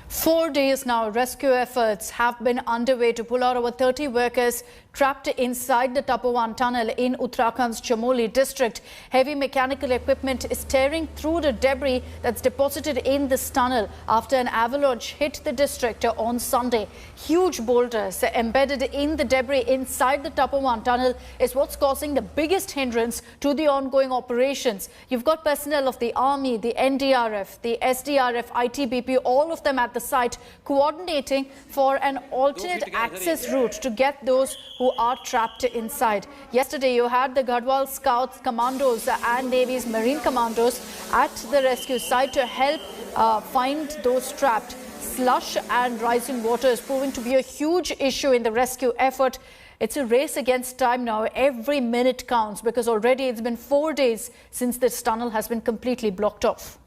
4 days now, rescue efforts have been underway to pull out over 30 workers trapped inside the Tapovan tunnel in Uttarakhand's Chamoli district. Heavy mechanical equipment is tearing through the debris that's deposited in this tunnel after an avalanche hit the district on Sunday. Huge boulders embedded in the debris inside the Tapovan tunnel is what's causing the biggest hindrance to the ongoing operations. You've got personnel of the Army, the NDRF, the SDRF, ITBP, all of them at the site coordinating for an alternate access route to get those who are trapped inside. Yesterday, you had the Garhwal Scouts, Commandos and Navy's Marine Commandos at the rescue site to help find those trapped. Slush and rising water is proving to be a huge issue in the rescue effort. It's a race against time now. Every minute counts because already it's been 4 days since this tunnel has been completely blocked off.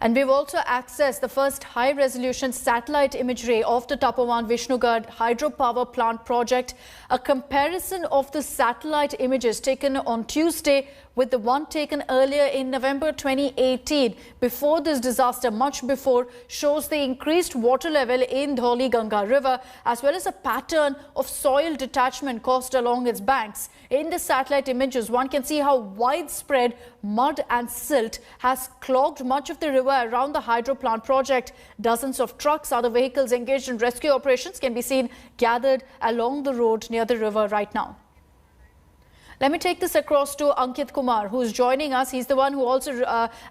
And we've also accessed the first high-resolution satellite imagery of the Tapovan-Vishnugad Hydro Power Plant project. A comparison of the satellite images taken on Tuesday with the one taken earlier in November 2018, before this disaster, much before, shows the increased water level in Dhauli Ganga river, as well as a pattern of soil detachment caused along its banks. In the satellite images, one can see how widespread mud and silt has clogged much of the river around the hydro plant project. Dozens of trucks, other vehicles engaged in rescue operations can be seen gathered along the road near the river right now. Let me take this across to Ankit Kumar, who is joining us. He's the one who also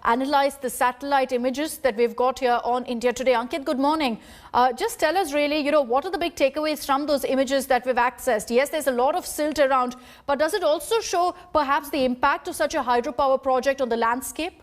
analyzed the satellite images that we've got here on India Today. Ankit, good morning. Just tell us really, what are the big takeaways from those images that we've accessed? Yes, there's a lot of silt around, but does it also show perhaps the impact of such a hydropower project on the landscape?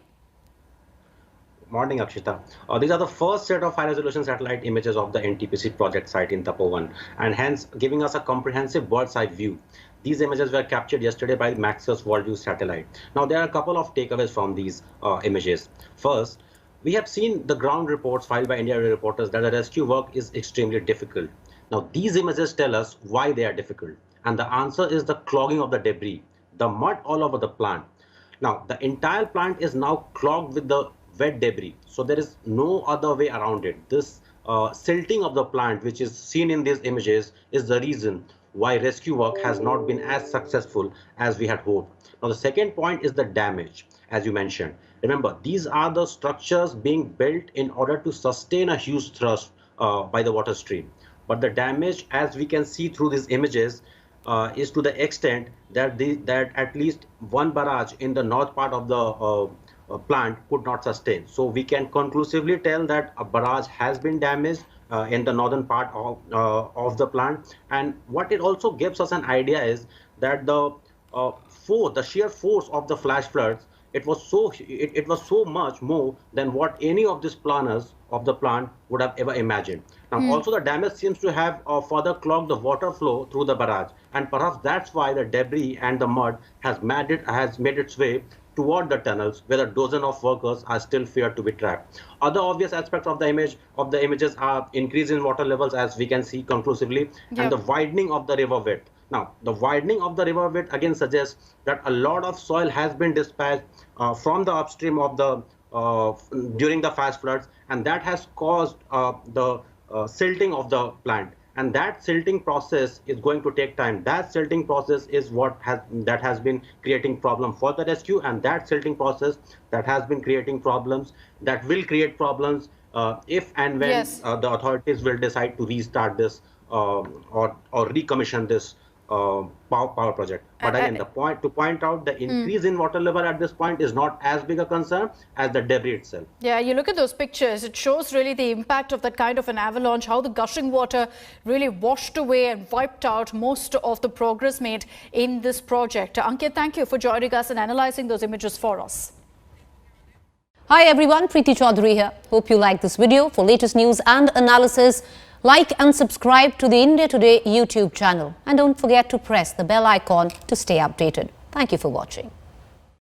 Morning, Akshita. These are the first set of high-resolution satellite images of the NTPC project site in Tapovan, and hence giving us a comprehensive bird's-eye view. These images were captured yesterday by Max's Worldview satellite. Now, there are a couple of takeaways from these images. First, we have seen the ground reports filed by India reporters that the rescue work is extremely difficult. Now, these images tell us why they are difficult. And the answer is the clogging of the debris, the mud all over the plant. Now, the entire plant is now clogged with the wet debris. So there is no other way around it. This silting of the plant, which is seen in these images, is the reason why rescue work has not been as successful as we had hoped. Now, the second point is the damage, as you mentioned. Remember, these are the structures being built in order to sustain a huge thrust by the water stream. But the damage, as we can see through these images, is to the extent that, that at least one barrage in the north part of the plant could not sustain. So we can conclusively tell that a barrage has been damaged in the northern part of the plant. And what it also gives us an idea is that the sheer force of the flash floods, it was so much more than what any of these planners of the plant would have ever imagined. Now, also the damage seems to have further clogged the water flow through the barrage, and perhaps that's why the debris and the mud has made its way toward the tunnels, where a dozen of workers are still feared to be trapped. Other obvious aspects of the images are increase in water levels, as we can see conclusively, and the widening of the river width. Now, the widening of the river width again suggests that a lot of soil has been dispatched from the upstream of the during the flash floods, and that has caused the silting of the plant. And that silting process is going to take time. That silting process is what has been creating problem for the rescue, and that silting process that has been creating problems, that will create problems if and when the authorities will decide to restart this or recommission this power project. But again, to point out the increase in water level at this point is not as big a concern as the debris itself. Yeah, you look at those pictures, it shows really the impact of that kind of an avalanche, how the gushing water really washed away and wiped out most of the progress made in this project. Ankit, thank you for joining us and analyzing those images for us. Hi everyone, Preeti Chaudhary here. Hope you like this video. For latest news and analysis, like and subscribe to the India Today YouTube channel. And don't forget to press the bell icon to stay updated. Thank you for watching.